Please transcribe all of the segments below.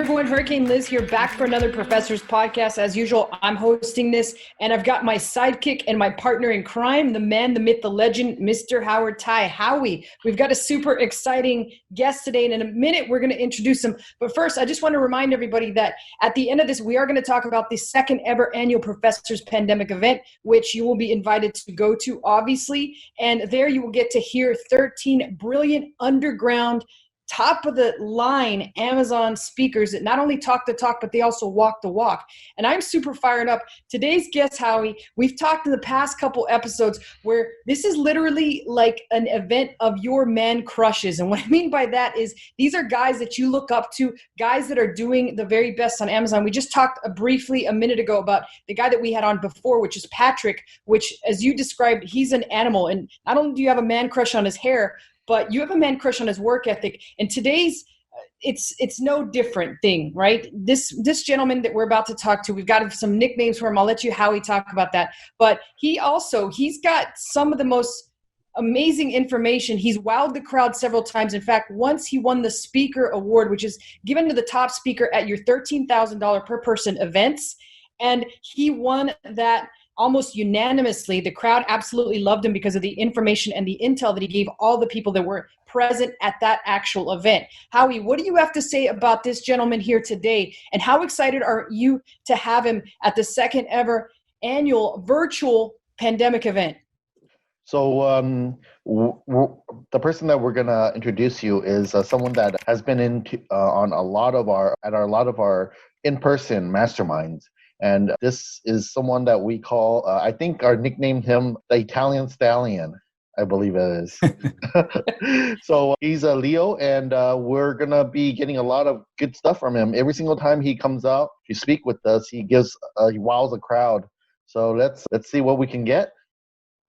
everyone, Hurricane Liz here, back for another Professor's Podcast. As usual, I'm hosting this, and I've got my sidekick and my partner in crime, the man, the myth, the legend, Mr. Howard Ty. Howie, we've got a super exciting guest today, and in a minute, we're going to introduce him. But first, I just want to remind everybody that at the end of this, we are going to talk about the second ever annual Professor's Pandemic event, which you will be invited to go to, obviously. And there you will get to hear 13 brilliant underground top of the line Amazon speakers that not only talk the talk, but they also walk the walk. And I'm super fired up. Today's guest, Howie, we've talked in the past couple episodes where this is literally like an event of your man crushes. And what I mean by that is these are guys that you look up to, guys that are doing the very best on Amazon. We just talked briefly a minute ago about the guy that we had on before, which is Patrick, which as you described, he's an animal. And not only do you have a man crush on his hair, but you have a man crush on his work ethic. And today's, it's no different thing, right? This gentleman that we're about to talk to, we've got some nicknames for him. I'll let you, Howie, talk about that. But he's got some of the most amazing information. He's wowed the crowd several times. In fact, once he won the speaker award, which is given to the top speaker at your $13,000 per person events. And he won that almost unanimously. The crowd absolutely loved him because of the information and the intel that he gave all the people that were present at that actual event. Howie, what do you have to say about this gentleman here today? And how excited are you to have him at the second ever annual virtual pandemic event? So the person that we're gonna introduce you is someone that has been on a lot of our in-person masterminds. And this is someone that we call, I think our nicknamed him the Italian Stallion, I believe it is. So he's a Leo, and we're going to be getting a lot of good stuff from him. Every single time he comes out to speak with us, he wows the crowd. So let's see what we can get.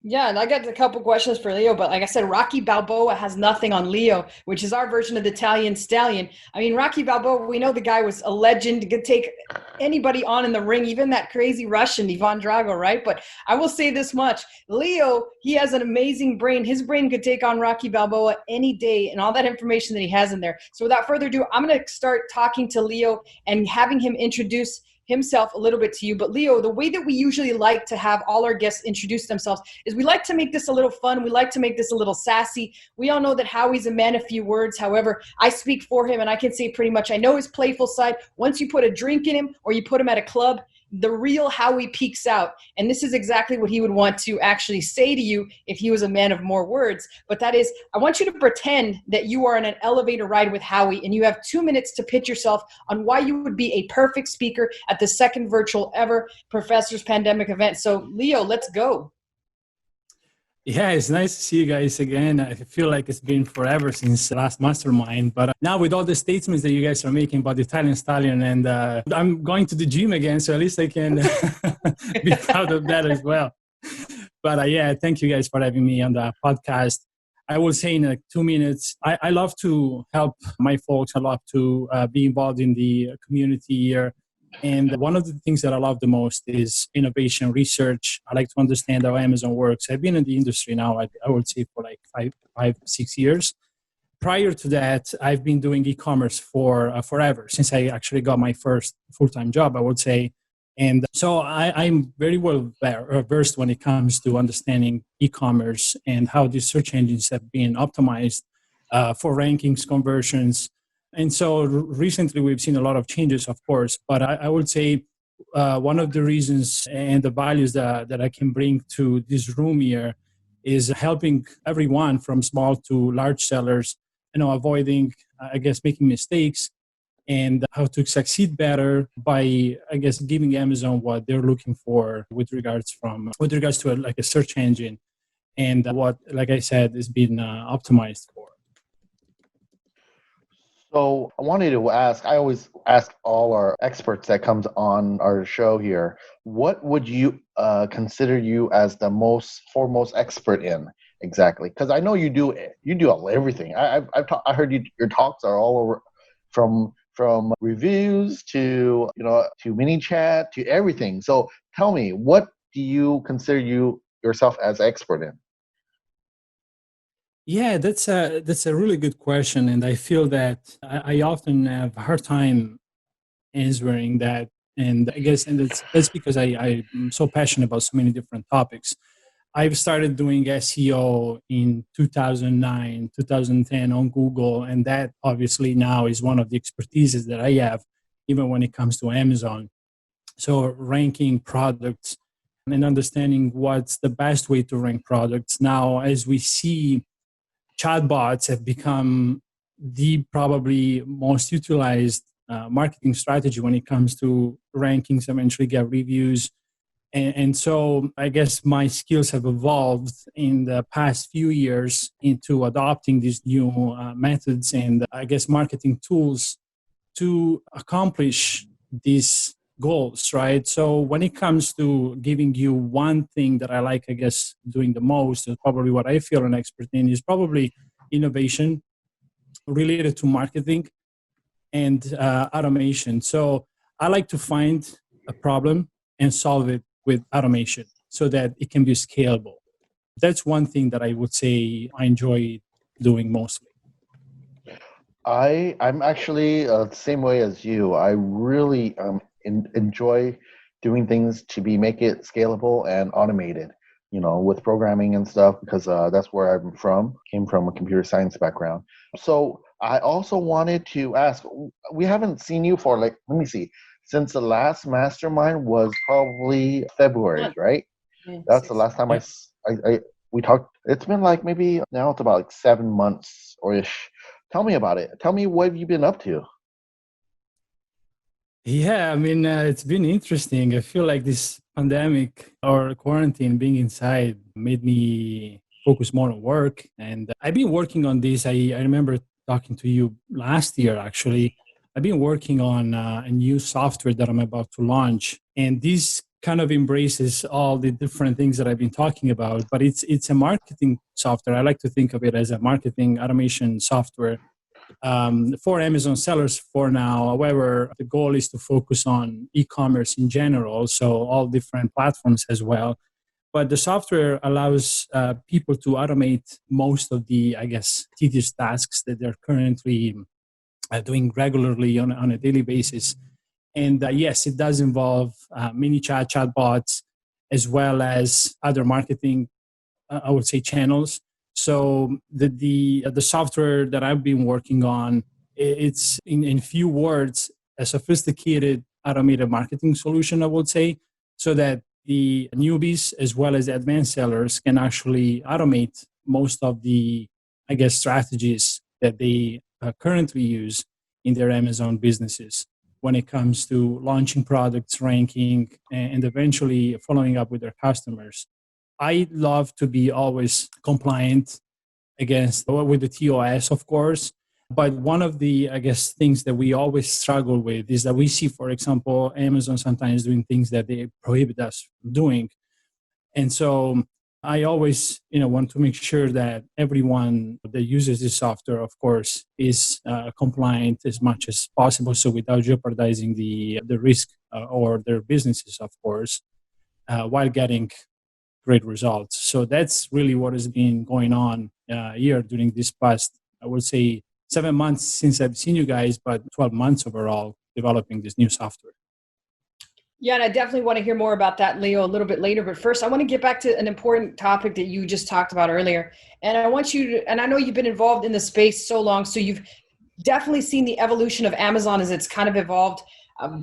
Yeah, and I got a couple questions for Leo, but like I said, Rocky Balboa has nothing on Leo, which is our version of the Italian Stallion. I mean, Rocky Balboa, we know the guy was a legend, could take anybody on in the ring, even that crazy Russian, Ivan Drago, right? But I will say this much, Leo, he has an amazing brain. His brain could take on Rocky Balboa any day and all that information that he has in there. So without further ado, I'm going to start talking to Leo and having him introduce himself a little bit to you. But Leo, the way that we usually like to have all our guests introduce themselves is we like to make this a little fun. We like to make this a little sassy. We all know that Howie's a man of few words. However, I speak for him and I can say pretty much I know his playful side. Once you put a drink in him or you put him at a club, the real Howie peeks out. And this is exactly what he would want to actually say to you if he was a man of more words. But that is, I want you to pretend that you are in an elevator ride with Howie and you have 2 minutes to pitch yourself on why you would be a perfect speaker at the second virtual ever Professor's Pandemic event. So Leo, let's go. Yeah, it's nice to see you guys again. I feel like it's been forever since the last mastermind. But now with all the statements that you guys are making about the Italian Stallion, and I'm going to the gym again, so at least I can be proud of that as well. But yeah, thank you guys for having me on the podcast. I will say in 2 minutes, I love to help my folks. I love to be involved in the community here. And one of the things that I love the most is innovation research. I like to understand how Amazon works. I've been in the industry now, I would say, for like 5-6 years. Prior to that, I've been doing e-commerce for forever, since I actually got my first full-time job, I would say. And so I'm very well versed when it comes to understanding e-commerce and how these search engines have been optimized for rankings, conversions. And so recently we've seen a lot of changes, of course, but I would say one of the reasons and the values that I can bring to this room here is helping everyone from small to large sellers, avoiding, making mistakes and how to succeed better by, giving Amazon what they're looking for with regards to a search engine and what, like I said, is being optimized for. So I wanted to ask, I always ask all our experts that comes on our show here, what would you consider you as the foremost expert in exactly? Because I know you do everything. I heard your talks are all over, from reviews to mini chat to everything. So tell me, what do you consider yourself as expert in? Yeah, that's a really good question, and I feel that I often have a hard time answering that. And I guess, and that's because I'm so passionate about so many different topics. I've started doing SEO in 2009, 2010 on Google, and that obviously now is one of the expertises that I have, even when it comes to Amazon. So ranking products and understanding what's the best way to rank products. Now, as we see, chatbots have become the probably most utilized marketing strategy when it comes to rankings, eventually get reviews. And so I guess my skills have evolved in the past few years into adopting these new methods and I guess marketing tools to accomplish these goals, right? So when it comes to giving you one thing that I like, I guess, doing the most, is probably what I feel an expert in, is probably innovation related to marketing and automation. So I like to find a problem and solve it with automation so that it can be scalable. That's one thing that I would say I enjoy doing mostly. I'm actually the same way as you. I really enjoy doing things to make it scalable and automated. With programming and stuff, because that's where I'm from. Came from a computer science background. So I also wanted to ask. We haven't seen you for let me see, since the last mastermind was probably February, right? Yeah, That's the last time Yep. we talked. It's been like maybe now it's about like 7 months or ish. Tell me about it. Tell me what have you been up to? Yeah, I mean, it's been interesting. I feel like this pandemic or quarantine being inside made me focus more on work. And I've been working on this. I remember talking to you last year, actually. I've been working on a new software that I'm about to launch. And this kind of embraces all the different things that I've been talking about. But it's a marketing software. I like to think of it as a marketing automation software for Amazon sellers for now. However, the goal is to focus on e-commerce in general, so all different platforms as well. But the software allows people to automate most of the, I guess, tedious tasks that they're currently doing regularly on a daily basis. And yes, it does involve mini chatbots, as well as other marketing, I would say, channels. So the software that I've been working on, it's in few words a sophisticated automated marketing solution, I would say, so that the newbies as well as the advanced sellers can actually automate most of the, I guess, strategies that they currently use in their Amazon businesses when it comes to launching products, ranking, and eventually following up with their customers. I love to be always compliant against with the TOS, of course. But one of the, I guess, things that we always struggle with is that we see, for example, Amazon sometimes doing things that they prohibit us from doing. And so I always, want to make sure that everyone that uses this software, of course, is compliant as much as possible. So without jeopardizing the risk or their businesses, of course, while getting great results. So that's really what has been going on here during this past, I would say, 7 months since I've seen you guys, but 12 months overall developing this new software. Yeah, and I definitely want to hear more about that, Leo, a little bit later. But first, I want to get back to an important topic that you just talked about earlier. And I want you to, and I know you've been involved in the space so long, so you've definitely seen the evolution of Amazon as it's kind of evolved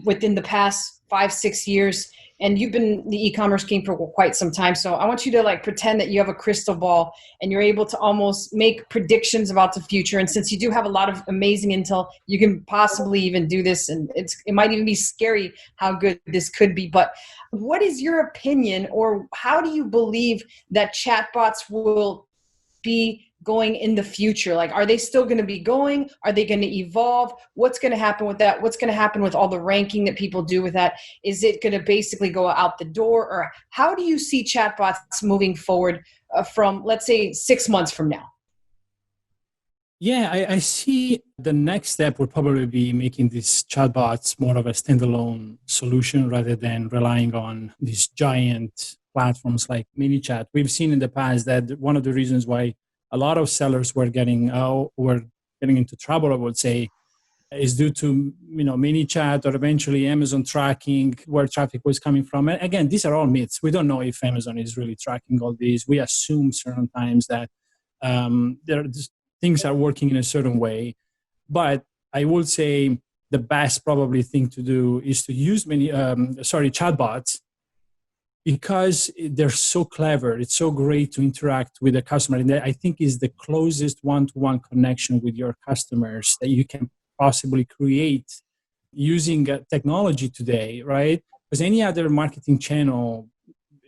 within the past 5-6 years. And you've been the e-commerce king for quite some time. So I want you to pretend that you have a crystal ball and you're able to almost make predictions about the future. And since you do have a lot of amazing intel, you can possibly even do this. And it might even be scary how good this could be. But what is your opinion, or how do you believe that chatbots will be going in the future? Are they still going to be going? Are they going to evolve? What's going to happen with that? What's going to happen with all the ranking that people do with that? Is it going to basically go out the door? Or how do you see chatbots moving forward from, let's say, 6 months from now? Yeah, I see the next step would probably be making these chatbots more of a standalone solution rather than relying on these giant platforms like MiniChat. We've seen in the past that one of the reasons why a lot of sellers were getting into trouble, I would say, is due to mini chat or eventually Amazon tracking where traffic was coming from. And again, these are all myths. We don't know if Amazon is really tracking all these. We assume certain times that things are working in a certain way. But I would say the best probably thing to do is to use chatbots, because they're so clever. It's so great to interact with the customer. And I think is the closest one-to-one connection with your customers that you can possibly create using technology today, right? Because any other marketing channel,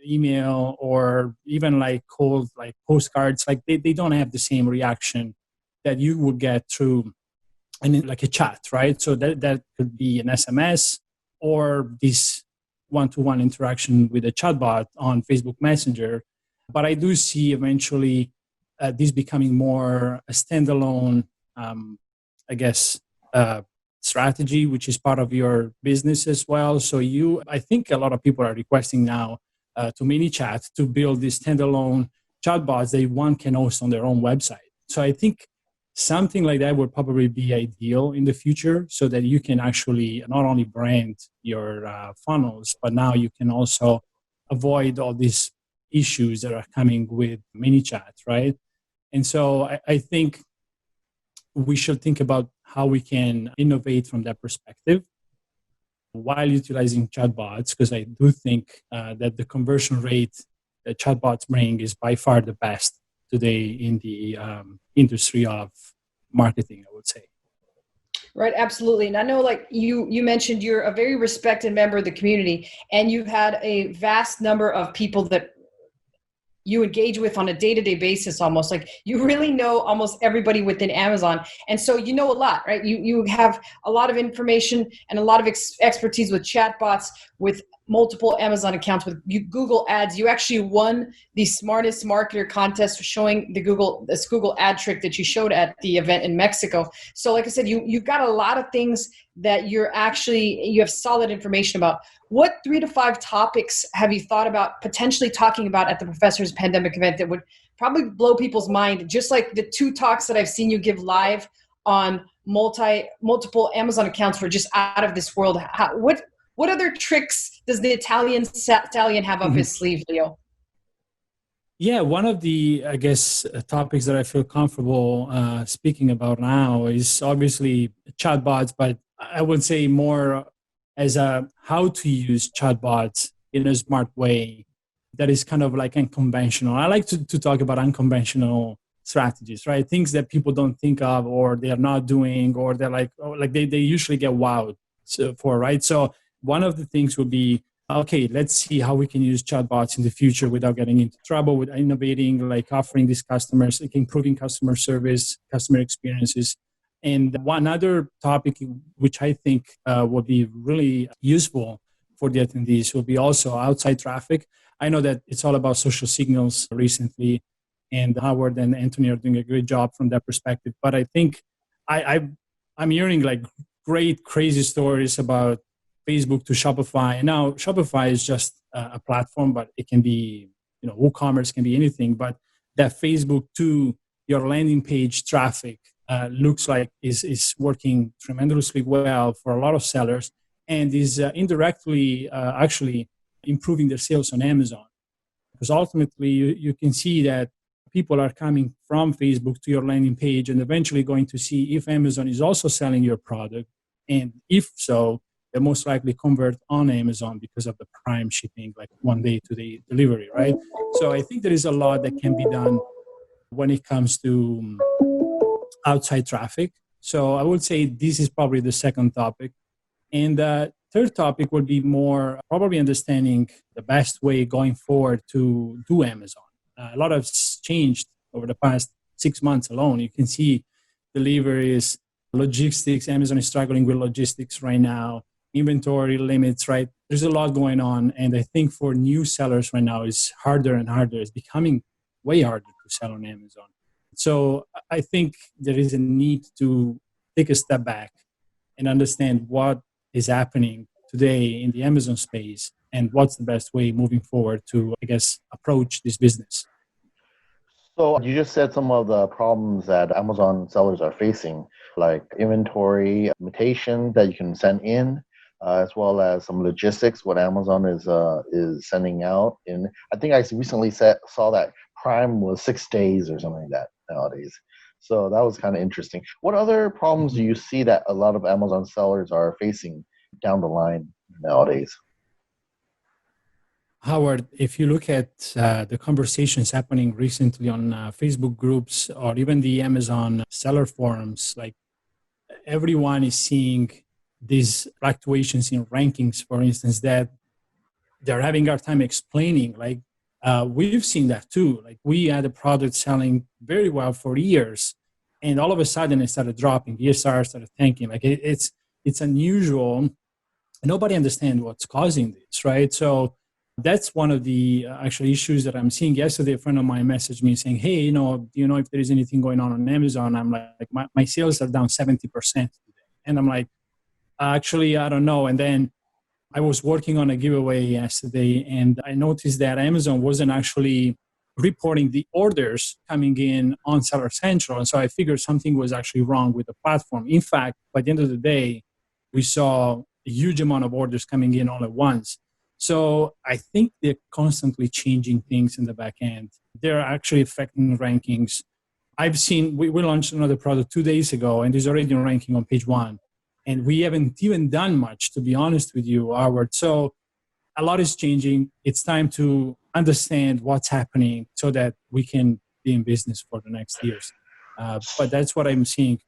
email, or even like cold, like postcards, like they don't have the same reaction that you would get through like a chat, right? So that could be an SMS or this one-to-one interaction with a chatbot on Facebook Messenger. But I do see eventually this becoming more a standalone, strategy, which is part of your business as well. So I think a lot of people are requesting now to MiniChat to build these standalone chatbots that one can host on their own website. So I think something like that would probably be ideal in the future, so that you can actually not only brand your funnels, but now you can also avoid all these issues that are coming with MiniChat, right? And so I think we should think about how we can innovate from that perspective while utilizing chatbots, because I do think that the conversion rate that chatbots bring is by far the best today in the industry of marketing, I would say. Right, absolutely. And I know, like you mentioned, you're a very respected member of the community, and you've had a vast number of people that you engage with on a day-to-day basis, almost like you really know almost everybody within Amazon. And so you know a lot, right? You have a lot of information and a lot of expertise with chatbots, with multiple Amazon accounts, with Google ads. You actually won the smartest marketer contest showing this Google ad trick that you showed at the event in Mexico. So like I said, you've got a lot of things that you have solid information about. What 3 to 5 topics have you thought about potentially talking about at the Professor's Pandemic event that would probably blow people's mind, just like the 2 talks that I've seen you give live on multiple Amazon accounts were just out of this world? What other tricks does the Italian stallion have up his sleeve, Leo? Yeah, one of the, topics that I feel comfortable speaking about now is obviously chatbots, but I would say more as how to use chatbots in a smart way that is kind of like unconventional. I like to talk about unconventional strategies, right? Things that people don't think of, or they're not doing, or they're like, they usually get wowed for, right? So one of the things would be, okay, let's see how we can use chatbots in the future without getting into trouble, with innovating, like offering these customers, like improving customer service, customer experiences. And one other topic, which I think would be really useful for the attendees, will be also outside traffic. I know that it's all about social signals recently, and Howard and Anthony are doing a great job from that perspective. But I think I'm hearing like great, crazy stories about Facebook to Shopify. And now Shopify is just a platform, but it can be, WooCommerce can be anything. But that Facebook to your landing page traffic looks like is working tremendously well for a lot of sellers, and is indirectly actually improving their sales on Amazon. Because ultimately you can see that people are coming from Facebook to your landing page and eventually going to see if Amazon is also selling your product. And if so, they most likely convert on Amazon because of the Prime shipping, like 1 day to the delivery, right? So I think there is a lot that can be done when it comes to outside traffic. So I would say this is probably the second topic. And the third topic would be more probably understanding the best way going forward to do Amazon. A lot has changed over the past 6 months alone. You can see deliveries, logistics. Amazon is struggling with logistics right now, inventory limits, right? There's a lot going on. And I think for new sellers right now, it's harder and harder. It's becoming way harder to sell on Amazon. So I think there is a need to take a step back and understand what is happening today in the Amazon space and what's the best way moving forward to, approach this business. So you just said some of the problems that Amazon sellers are facing, like inventory limitation that you can send in, as well as some logistics. What Amazon is sending out, and I think I recently saw that Prime was 6 days or something like that nowadays. So that was kind of interesting. What other problems do you see that a lot of Amazon sellers are facing down the line nowadays? Howard, if you look at the conversations happening recently on Facebook groups or even the Amazon seller forums, like everyone is seeing these fluctuations in rankings, for instance, that they're having our time explaining. Like we've seen that too. Like we had a product selling very well for years, and all of a sudden it started dropping. The ESR started tanking. Like it's unusual. Nobody understands what's causing this, right? So that's one of the actual issues that I'm seeing. Yesterday, a friend of mine messaged me saying, "Hey, do you know if there is anything going on Amazon?" I'm like, my sales are down 70% today, and I'm like, actually, I don't know. And then I was working on a giveaway yesterday, and I noticed that Amazon wasn't actually reporting the orders coming in on Seller Central. And so I figured something was actually wrong with the platform. In fact, by the end of the day, we saw a huge amount of orders coming in all at once. So I think they're constantly changing things in the back end. They're actually affecting rankings. I've seen, we launched another product 2 days ago, and it's already ranking on page 1. And we haven't even done much, to be honest with you, Howard. So a lot is changing. It's time to understand what's happening so that we can be in business for the next years. But that's what I'm seeing.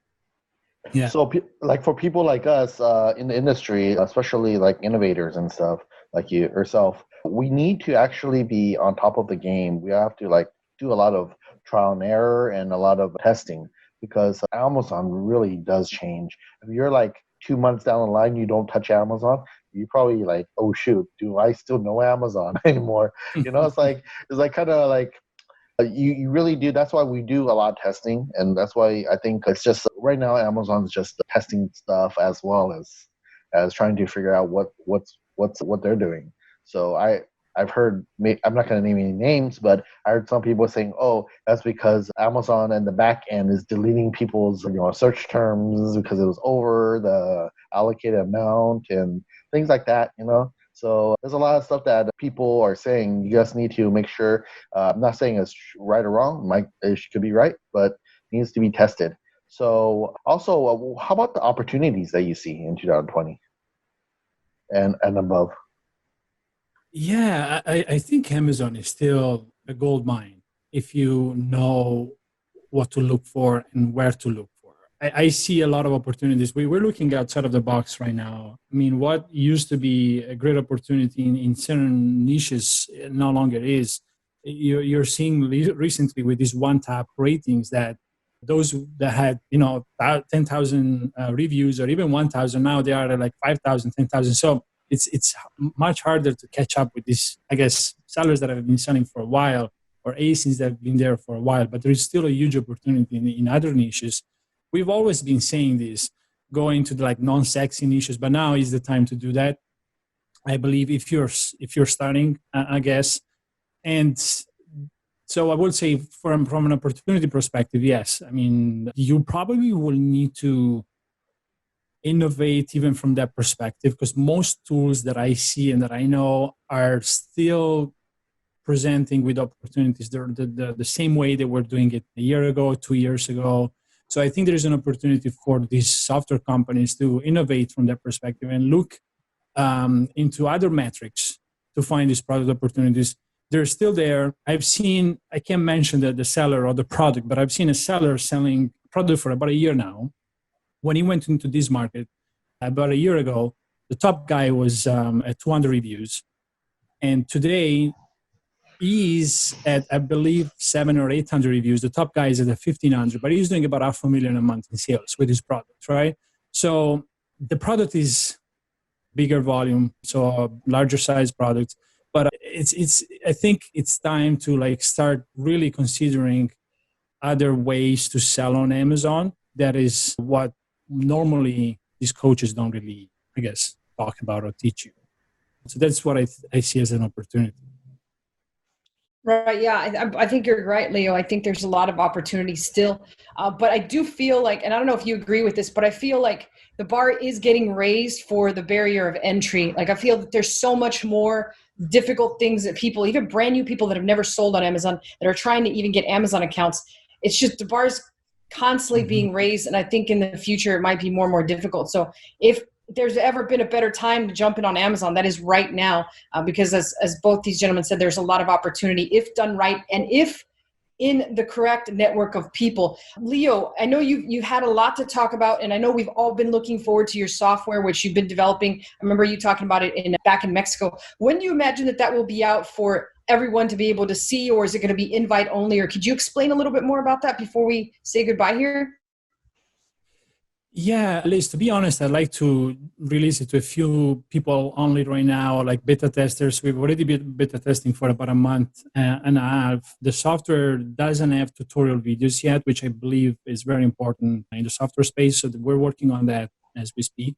Yeah. So, like for people like us in the industry, especially like innovators and stuff, like you yourself, we need to actually be on top of the game. We have to like do a lot of trial and error and a lot of testing because Amazon really does change. If you're like 2 months down the line, you don't touch Amazon, you probably like, oh shoot, do I still know Amazon anymore? It's like kind of like you really do. That's why we do a lot of testing, and that's why I think it's just right now Amazon's just testing stuff as well as trying to figure out what they're doing. So I've heard, I'm not going to name any names, but I heard some people saying, oh, that's because Amazon and the back end is deleting people's search terms because it was over the allocated amount and things like that. So there's a lot of stuff that people are saying. You just need to make sure. I'm not saying it's right or wrong. It could be right, but it needs to be tested. So also, how about the opportunities that you see in 2020 and above? Yeah, I think Amazon is still a gold mine if you know what to look for and where to look for. I see a lot of opportunities. We're looking outside of the box right now. I mean, what used to be a great opportunity in certain niches no longer is. You're seeing recently with these one-tap ratings that those that had 10,000 reviews or even 1,000, now they are at like 5,000, 10,000. So it's much harder to catch up with these, I guess, sellers that have been selling for a while or ASINs that have been there for a while. But there is still a huge opportunity in other niches. We've always been saying this, going to the like non-sexy niches, but now is the time to do that. I believe if you're starting, I guess. And so I would say from an opportunity perspective, yes. I mean, you probably will need to innovate even from that perspective, because most tools that I see and that I know are still presenting with opportunities. They're the same way they were doing it a year ago, 2 years ago. So I think there is an opportunity for these software companies to innovate from that perspective and look into other metrics to find these product opportunities. They're still there. I can't mention the seller or the product, but I've seen a seller selling product for about a year now. When he went into this market about a year ago, the top guy was at 200 reviews. And today, he's at, I believe, 700 or 800 reviews. The top guy is at 1,500, but he's doing about $500,000 a month in sales with his product, right? So the product is bigger volume, so a larger size product. But I think it's time to like start really considering other ways to sell on Amazon. That is what normally these coaches don't really, I guess, talk about or teach you. So that's what I see as an opportunity. Right. Yeah. I think you're right, Leo. I think there's a lot of opportunity still. But I do feel like, and I don't know if you agree with this, but I feel like the bar is getting raised for the barrier of entry. Like I feel that there's so much more difficult things that people, even brand new people that have never sold on Amazon, that are trying to even get Amazon accounts. It's just the bar's constantly Mhm. being raised. And I think in the future, it might be more and more difficult. So if there's ever been a better time to jump in on Amazon, that is right now, because as both these gentlemen said, there's a lot of opportunity if done right and if in the correct network of people. Leo, I know you've had a lot to talk about, and I know we've all been looking forward to your software, which you've been developing. I remember you talking about it back in Mexico. When do you imagine that will be out for everyone to be able to see, or is it going to be invite only? Or could you explain a little bit more about that before we say goodbye here? Yeah, Liz, to be honest, I'd like to release it to a few people only right now, like beta testers. We've already been beta testing for about a month and a half. The software doesn't have tutorial videos yet, which I believe is very important in the software space. So we're working on that as we speak.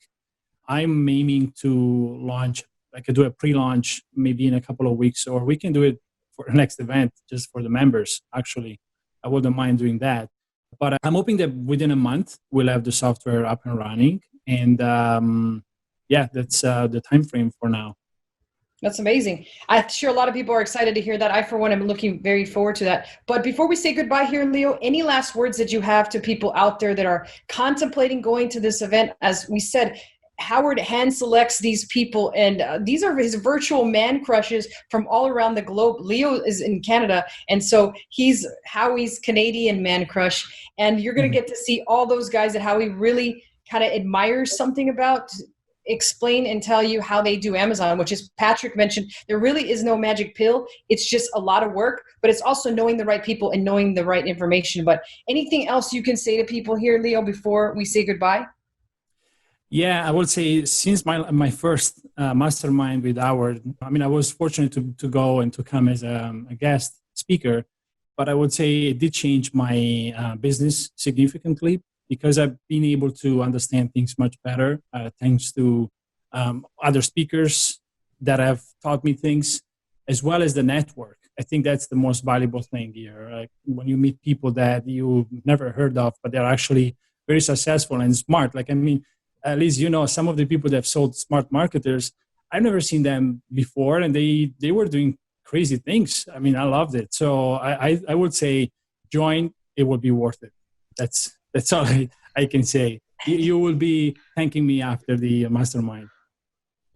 I'm aiming to launch, I could do a pre-launch maybe in a couple of weeks, or we can do it for the next event just for the members, actually. I wouldn't mind doing that. But I'm hoping that within a month, we'll have the software up and running. And yeah, that's the time frame for now. That's amazing. I'm sure a lot of people are excited to hear that. I, for one, am looking very forward to that. But before we say goodbye here, Leo, any last words that you have to people out there that are contemplating going to this event? As we said, Howard hand selects these people, and these are his virtual man crushes from all around the globe. Leo is in Canada, and so he's Howie's Canadian man crush. And you're going to get to see all those guys that Howie really kind of admires something about, explain and tell you how they do Amazon, which is Patrick mentioned. There really is no magic pill. It's just a lot of work, but it's also knowing the right people and knowing the right information. But anything else you can say to people here, Leo, before we say goodbye? Yeah, I would say since my first mastermind with Howard, I mean, I was fortunate to go and to come as a guest speaker, but I would say it did change my business significantly because I've been able to understand things much better thanks to other speakers that have taught me things, as well as the network. I think that's the most valuable thing here. Like when you meet people that you've never heard of, but they're actually very successful and smart. Like, I mean, at least you know some of the people that have sold smart marketers. I've never seen them before, and they were doing crazy things. I mean, I loved it. So I would say join. It would be worth it. That's all I can say. You will be thanking me after the mastermind.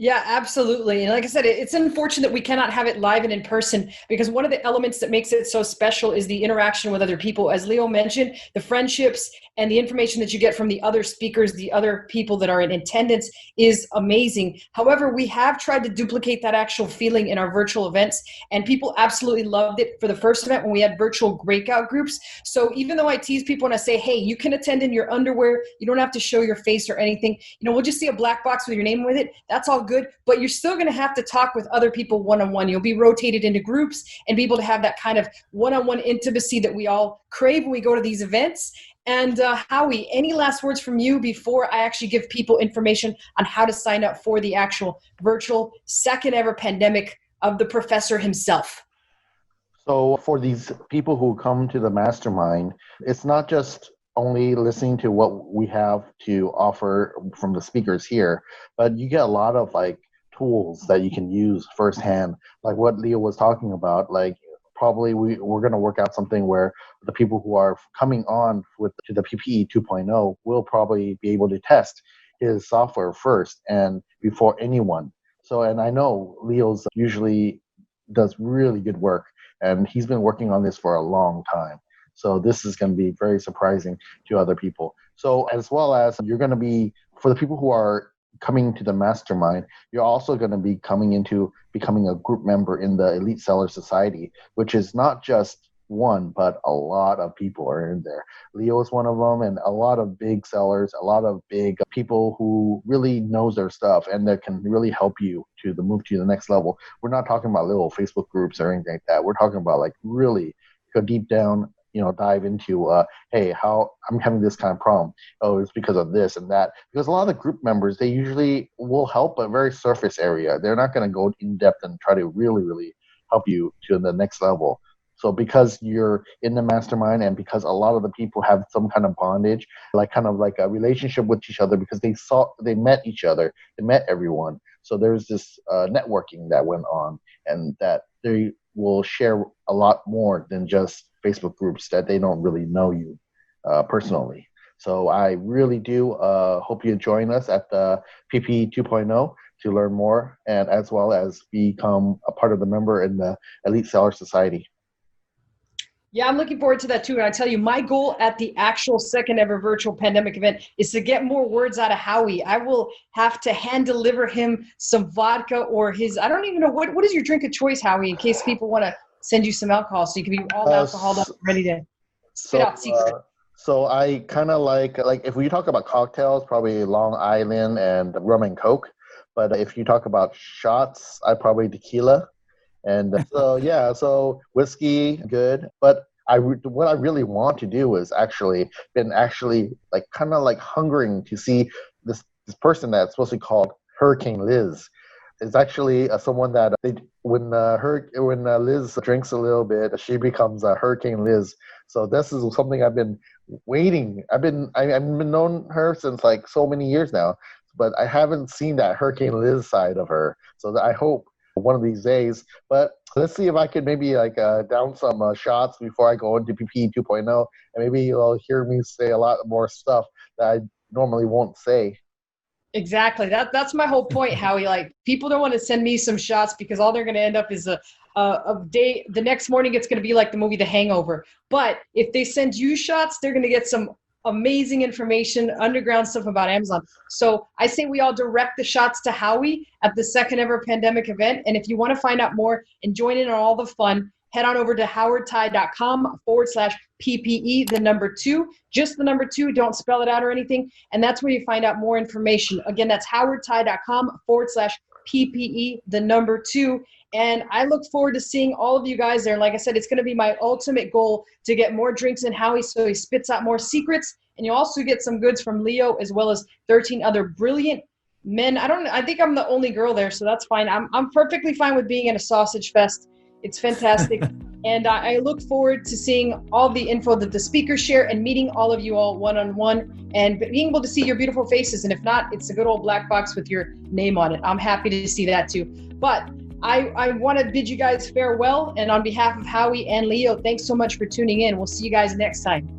Yeah, absolutely. And like I said, it's unfortunate we cannot have it live and in person, because one of the elements that makes it so special is the interaction with other people. As Leo mentioned, the friendships and the information that you get from the other speakers, the other people that are in attendance, is amazing. However, we have tried to duplicate that actual feeling in our virtual events, and people absolutely loved it for the first event when we had virtual breakout groups. So even though I tease people and I say, hey, you can attend in your underwear, you don't have to show your face or anything, we'll just see a black box with your name with it. That's all good, but you're still going to have to talk with other people one-on-one. You'll be rotated into groups and be able to have that kind of one-on-one intimacy that we all crave when we go to these events. And Howie, any last words from you before I actually give people information on how to sign up for the actual virtual second ever pandemic of the professor himself? So for these people who come to the mastermind, it's not just only listening to what we have to offer from the speakers here, but you get a lot of like tools that you can use firsthand, like what Leo was talking about. Like probably we're going to work out something where the people who are coming on with to the PPE 2.0 will probably be able to test his software first and before anyone. So, and I know Leo's usually does really good work, and he's been working on this for a long time. So this is going to be very surprising to other people. So as well as you're going to be, for the people who are coming to the mastermind, you're also going to be coming into becoming a group member in the Elite Seller Society, which is not just one, but a lot of people are in there. Leo is one of them, and a lot of big sellers, a lot of big people who really knows their stuff and that can really help you to the move to the next level. We're not talking about little Facebook groups or anything like that. We're talking about like really go deep down, dive into, hey, how I'm having this kind of problem. Oh, it's because of this and that. Because a lot of the group members, they usually will help a very surface area. They're not going to go in depth and try to really, really help you to the next level. So because you're in the mastermind and because a lot of the people have some kind of bondage, like kind of like a relationship with each other because they met each other, they met everyone. So there's this networking that went on, and that they will share a lot more than just Facebook groups that they don't really know you personally. So I really do hope you join us at the PP 2.0 to learn more, and as well as become a part of the member in the Elite Seller Society. Yeah, I'm looking forward to that too. And I tell you, my goal at the actual second ever virtual pandemic event is to get more words out of Howie. I will have to hand deliver him some vodka or his, I don't even know, what is your drink of choice, Howie, in case people want to send you some alcohol so you can be all alcoholed up, ready to spit out secret. So I kind of like if we talk about cocktails, probably Long Island and rum and Coke. But if you talk about shots, I probably tequila. And so whiskey, good. But what I really want to do is actually like kind of like hungering to see this person that's supposed to be called Hurricane Liz. It's actually someone that when Liz drinks a little bit, she becomes Hurricane Liz. So this is something I've been waiting. I've been known her since like so many years now, but I haven't seen that Hurricane Liz side of her. So I hope one of these days. But let's see if I could maybe like down some shots before I go into PP 2.0, and maybe you'll hear me say a lot more stuff that I normally won't say. Exactly. That's my whole point, Howie. Like, people don't want to send me some shots because all they're going to end up is a day. The next morning, it's going to be like the movie The Hangover. But if they send you shots, they're going to get some amazing information, underground stuff about Amazon. So I say we all direct the shots to Howie at the second ever pandemic event. And if you want to find out more and join in on all the fun, head on over to howardtai.com/PPE, the number 2, just the number 2. Don't spell it out or anything. And that's where you find out more information. Again, that's howardtai.com/PPE, the number 2. And I look forward to seeing all of you guys there. And like I said, it's going to be my ultimate goal to get more drinks in Howie so he spits out more secrets. And you'll also get some goods from Leo as well as 13 other brilliant men. I think I'm the only girl there, so that's fine. I'm perfectly fine with being at a sausage fest. It's fantastic. And I look forward to seeing all the info that the speakers share and meeting all of you all one-on-one and being able to see your beautiful faces. And if not, it's a good old black box with your name on it. I'm happy to see that too. But I want to bid you guys farewell. And on behalf of Howie and Leo, thanks so much for tuning in. We'll see you guys next time.